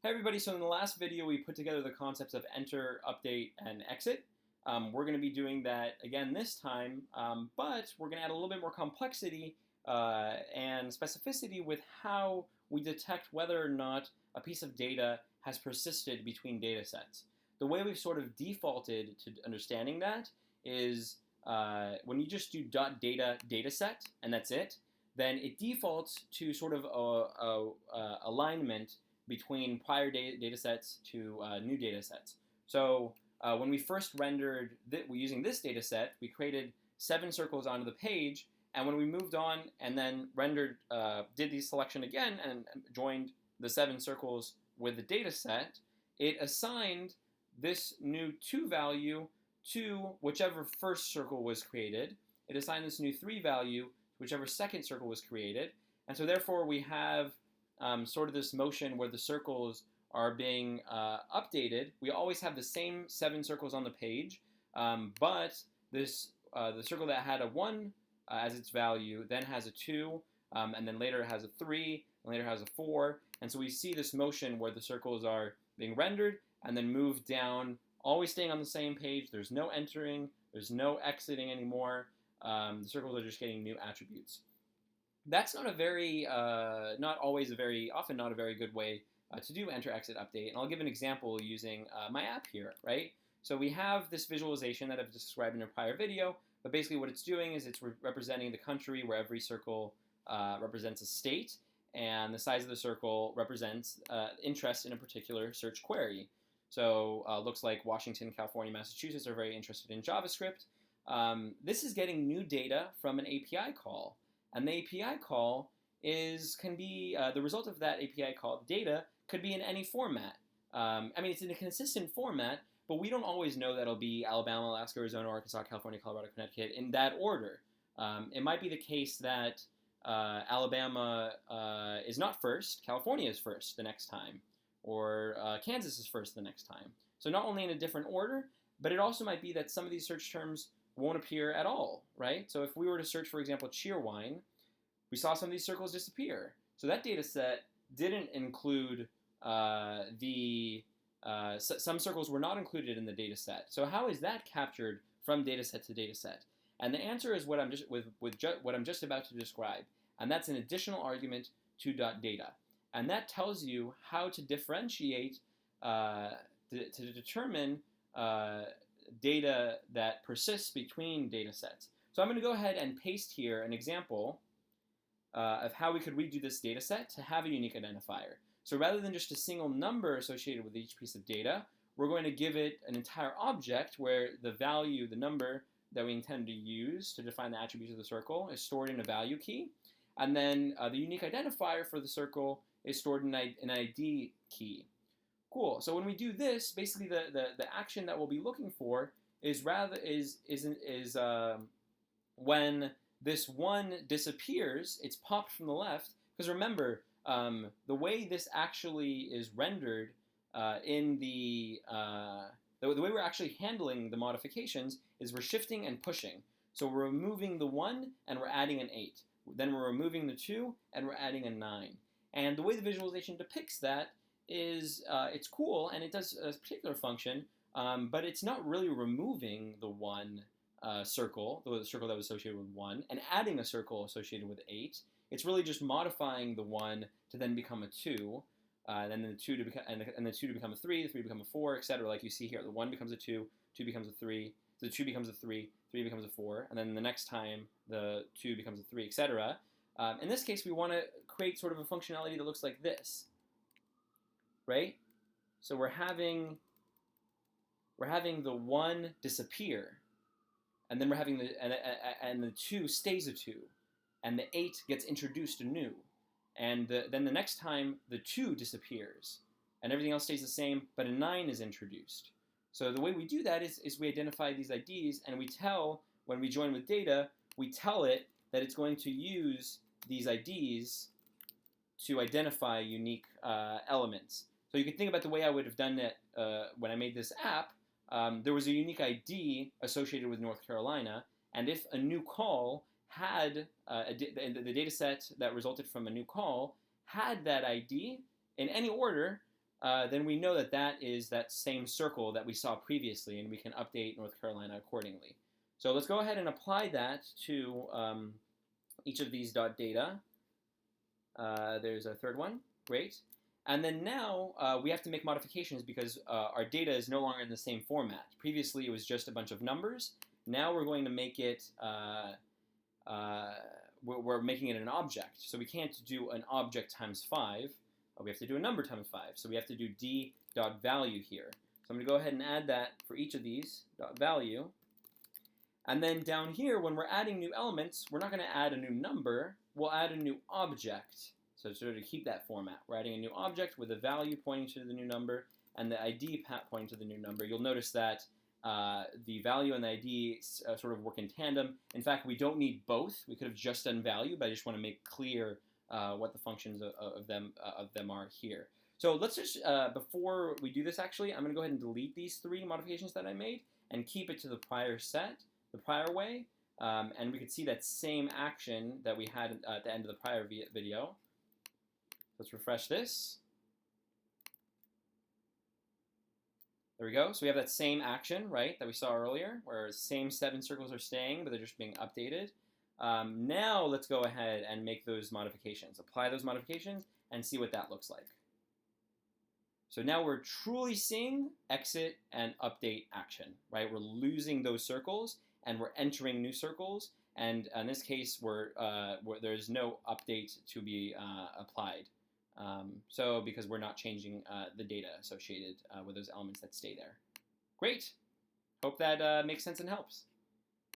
Hey everybody, so in the last video we put together the concepts of enter, update, and exit. We're going to be doing that again this time, but we're going to add a little bit more complexity and specificity with how we detect whether or not a piece of data has persisted between data sets. The way we've sort of defaulted to understanding that is when you just do .data dataset and that's it, then it defaults to sort of a alignment between prior data sets to new data sets. So when we first rendered using this data set, we created 7 circles onto the page, and when we moved on and then rendered, did the selection again and joined the 7 circles with the data set, it assigned this new 2 value to whichever first circle was created. It assigned this new 3 value to whichever second circle was created, and so therefore we have sort of this motion where the circles are being updated. We always have the same 7 circles on the page, but this the circle that had a 1 as its value then has a 2, and then later it has a 3, and later it has a 4. And so we see this motion where the circles are being rendered and then moved down, always staying on the same page. There's no entering, there's no exiting anymore. The circles are just getting new attributes. That's not a very, not always a very, often not a very good way to do enter, exit, update. And I'll give an example using my app here, right? So we have this visualization that I've described in a prior video, but basically what it's doing is it's representing the country where every circle represents a state, and the size of the circle represents interest in a particular search query. So looks like Washington, California, Massachusetts are very interested in JavaScript. This is getting new data from an API call. And the API call can be the result of that API call. Data could be in any format. I mean, it's in a consistent format, but we don't always know that it'll be Alabama, Alaska, Arizona, Arkansas, California, Colorado, Connecticut in that order. It might be the case that Alabama is not first, California is first the next time, or Kansas is first the next time. So not only in a different order, but it also might be that some of these search terms won't appear at all, right? So if we were to search, for example, cheerwine, we saw some of these circles disappear. So that data set didn't include some circles were not included in the data set. So how is that captured from data set to data set? And the answer is what I'm just about to describe, and that's an additional argument to .data. And that tells you how to differentiate, to determine data that persists between data sets. So I'm going to go ahead and paste here an example of how we could redo this data set to have a unique identifier. So rather than just a single number associated with each piece of data, we're going to give it an entire object where the value, the number that we intend to use to define the attributes of the circle is stored in a value key. And then the unique identifier for the circle is stored in an ID key. Cool. So when we do this, basically the action that we'll be looking for is when this 1 disappears, it's popped from the left. Because remember, the way this actually is rendered the way we're actually handling the modifications is we're shifting and pushing. So we're removing the 1 and we're adding an 8. Then we're removing the 2 and we're adding a 9. And the way the visualization depicts that is it's cool and it does a particular function, but it's not really removing the 1 circle, the circle that was associated with 1, and adding a circle associated with 8. It's really just modifying the 1 to then become a 2, then the 2 to become and the 2 to become a 3, the 3 to become a 4, etc. Like you see here, the 1 becomes a 2, 2 becomes a 3, the 2 becomes a 3, 3 becomes a 4, and then the next time the 2 becomes a 3, etc. In this case, we want to create sort of a functionality that looks like this. Right? So we're having the 1 disappear, and then we're having the 2 stays a 2, and the 8 gets introduced anew, and then the next time the 2 disappears, and everything else stays the same, but a 9 is introduced. So the way we do that is we identify these IDs, and we tell, when we join with data, we tell it that it's going to use these IDs to identify unique elements. So you can think about the way I would have done it when I made this app. There was a unique ID associated with North Carolina, and if a new call had the data set that resulted from a new call had that ID in any order, then we know that that is that same circle that we saw previously, and we can update North Carolina accordingly. So let's go ahead and apply that to each of these .data. There's a third one. Great. And then now we have to make modifications because our data is no longer in the same format. Previously, it was just a bunch of numbers. Now we're going to make it, we're making it an object. So we can't do an object times 5. We have to do a number times 5. So we have to do d.value here. So I'm going to go ahead and add that for each of these, .value. And then down here, when we're adding new elements, we're not going to add a new number. We'll add a new object. So sort of to keep that format, we're adding a new object with a value pointing to the new number and the ID pointing to the new number. You'll notice that the value and the ID sort of work in tandem. In fact, we don't need both. We could have just done value, but I just want to make clear what the functions of them are here. So let's just, before we do this actually, I'm going to go ahead and delete these 3 modifications that I made and keep it to the prior set, the prior way. And we could see that same action that we had at the end of the prior video. Let's refresh this. There we go. So we have that same action, right, that we saw earlier, where the same 7 circles are staying, but they're just being updated. Now let's go ahead and make those modifications. Apply those modifications and see what that looks like. So now we're truly seeing exit and update action, right? We're losing those circles and we're entering new circles. And in this case, there's no update to be applied. So because we're not changing the data associated with those elements that stay there. Great. Hope that makes sense and helps.